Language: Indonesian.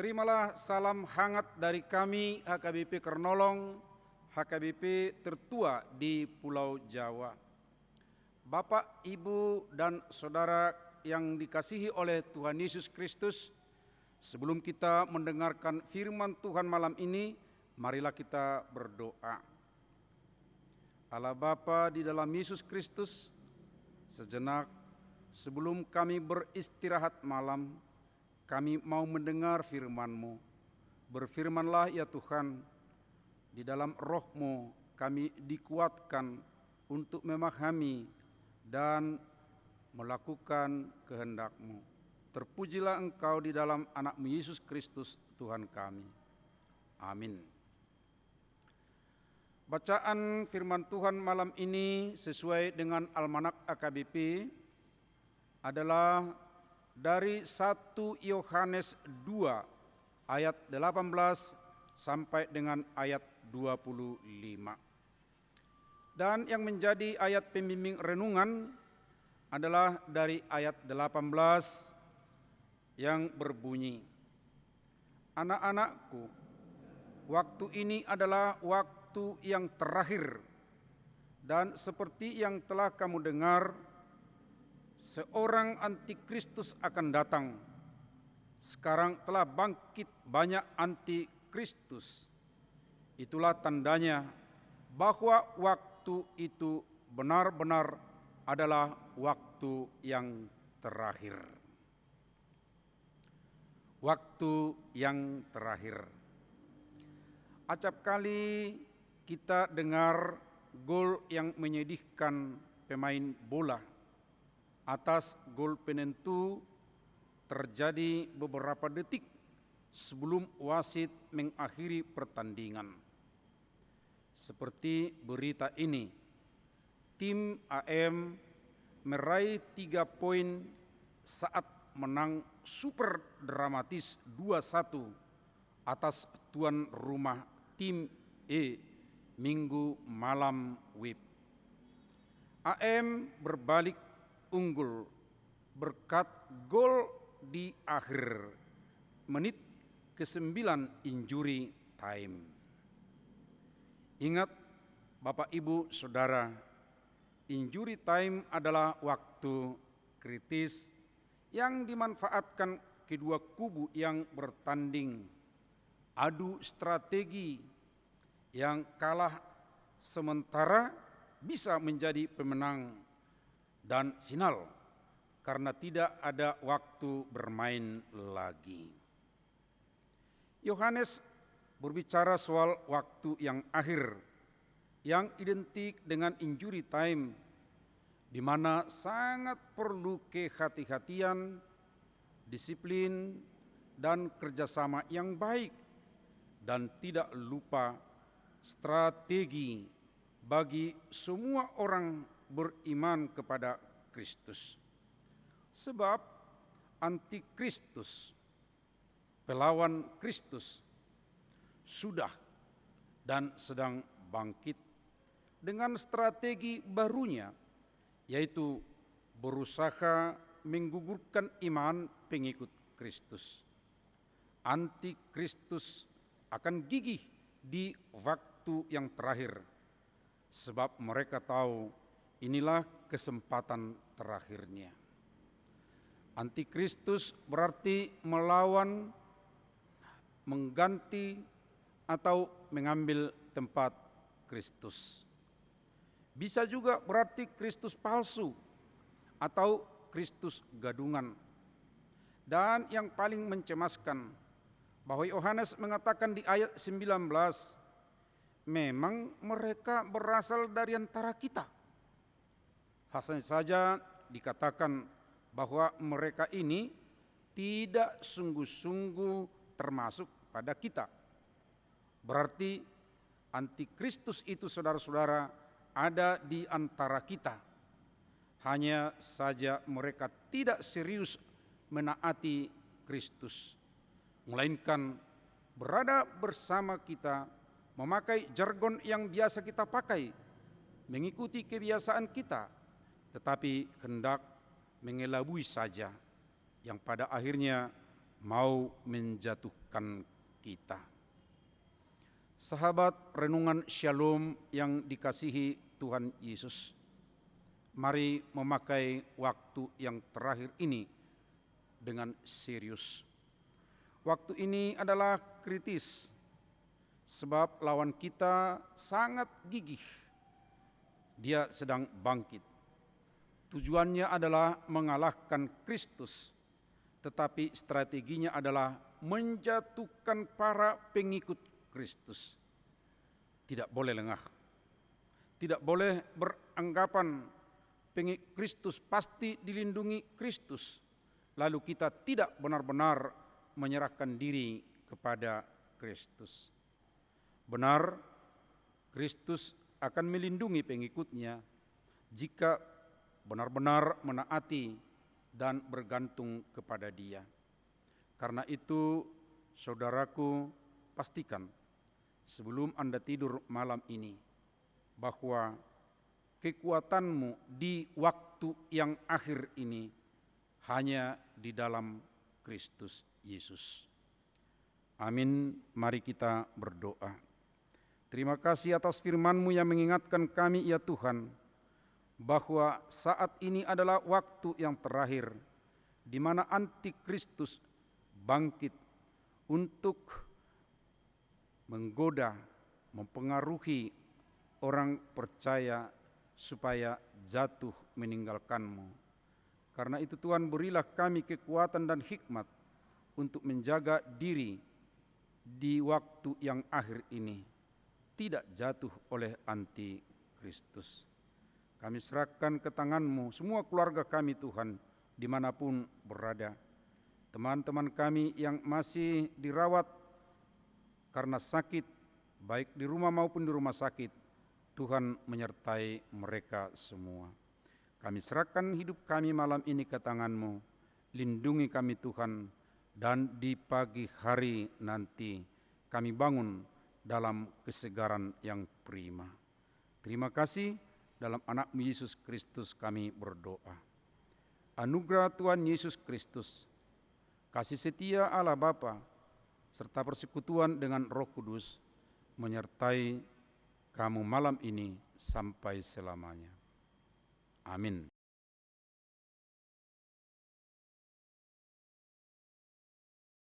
Terimalah salam hangat dari kami HKBP Kernolong, HKBP tertua di Pulau Jawa. Bapak, Ibu, dan Saudara yang dikasihi oleh Tuhan Yesus Kristus, sebelum kita mendengarkan firman Tuhan malam ini, marilah kita berdoa. Allah Bapa di dalam Yesus Kristus, sejenak sebelum kami beristirahat malam, kami mau mendengar firman-Mu. Berfirmanlah ya Tuhan, di dalam roh-Mu kami dikuatkan untuk memahami dan melakukan kehendak-Mu. Terpujilah Engkau di dalam anak-Mu Yesus Kristus Tuhan kami. Amin. Bacaan firman Tuhan malam ini sesuai dengan Almanak AKBP adalah dari 1 Yohanes 2 ayat 18 sampai dengan ayat 25. Dan yang menjadi ayat pembimbing renungan adalah dari ayat 18 yang berbunyi, "Anak-anakku, waktu ini adalah waktu yang terakhir, dan seperti yang telah kamu dengar, seorang antikristus akan datang. Sekarang telah bangkit banyak antikristus. Itulah tandanya bahwa waktu itu benar-benar adalah waktu yang terakhir." Waktu yang terakhir. Acap kali kita dengar gol yang menyedihkan pemain bola. Atas gol penentu terjadi beberapa detik sebelum wasit mengakhiri pertandingan. Seperti berita ini, tim AM meraih 3 poin saat menang super dramatis 2-1 atas tuan rumah tim E Minggu malam WIB. AM berbalik unggul berkat gol di akhir menit ke-9 injury time. Ingat Bapak, Ibu, Saudara, injury time adalah waktu kritis yang dimanfaatkan kedua kubu yang bertanding, adu strategi, yang kalah sementara bisa menjadi pemenang dan final karena tidak ada waktu bermain lagi. Yohanes berbicara soal waktu yang akhir yang identik dengan injury time, di mana sangat perlu kehati-hatian, disiplin, dan kerjasama yang baik, dan tidak lupa strategi bagi semua orang beriman kepada Kristus. Sebab antikristus, pelawan Kristus, sudah dan sedang bangkit dengan strategi barunya, yaitu berusaha menggugurkan iman pengikut Kristus. Antikristus akan gigih di waktu yang terakhir, sebab mereka tahu inilah kesempatan terakhirnya. Antikristus berarti melawan, mengganti, atau mengambil tempat Kristus. Bisa juga berarti Kristus palsu atau Kristus gadungan. Dan yang paling mencemaskan, bahwa Yohanes mengatakan di ayat 19, memang mereka berasal dari antara kita. Hanya saja dikatakan bahwa mereka ini tidak sungguh-sungguh termasuk pada kita. Berarti antikristus itu, saudara-saudara, ada di antara kita. Hanya saja mereka tidak serius menaati Kristus, melainkan berada bersama kita, memakai jargon yang biasa kita pakai, mengikuti kebiasaan kita, tetapi hendak mengelabui saja, yang pada akhirnya mau menjatuhkan kita. Sahabat renungan Shalom yang dikasihi Tuhan Yesus, mari memakai waktu yang terakhir ini dengan serius. Waktu ini adalah kritis, sebab lawan kita sangat gigih. Dia sedang bangkit. Tujuannya adalah mengalahkan Kristus, tetapi strateginya adalah menjatuhkan para pengikut Kristus. Tidak boleh lengah. Tidak boleh beranggapan pengikut Kristus pasti dilindungi Kristus, lalu kita tidak benar-benar menyerahkan diri kepada Kristus. Benar, Kristus akan melindungi pengikutnya jika benar-benar menaati dan bergantung kepada Dia. Karena itu, saudaraku, pastikan sebelum Anda tidur malam ini bahwa kekuatanmu di waktu yang akhir ini hanya di dalam Kristus Yesus. Amin. Mari kita berdoa. Terima kasih atas firman-Mu yang mengingatkan kami, ya Tuhan, bahwa saat ini adalah waktu yang terakhir di mana antikristus bangkit untuk menggoda, mempengaruhi orang percaya supaya jatuh meninggalkan-Mu. Karena itu Tuhan, berilah kami kekuatan dan hikmat untuk menjaga diri di waktu yang akhir ini, tidak jatuh oleh antikristus. Kami serahkan ke tangan-Mu semua keluarga kami, Tuhan, dimanapun berada. Teman-teman kami yang masih dirawat karena sakit, baik di rumah maupun di rumah sakit, Tuhan menyertai mereka semua. Kami serahkan hidup kami malam ini ke tangan-Mu. Lindungi kami, Tuhan, dan di pagi hari nanti kami bangun dalam kesegaran yang prima. Terima kasih. Dalam anak-Mu Yesus Kristus kami berdoa. Anugerah Tuhan Yesus Kristus, kasih setia Allah Bapa, serta persekutuan dengan Roh Kudus menyertai kamu malam ini sampai selamanya. Amin.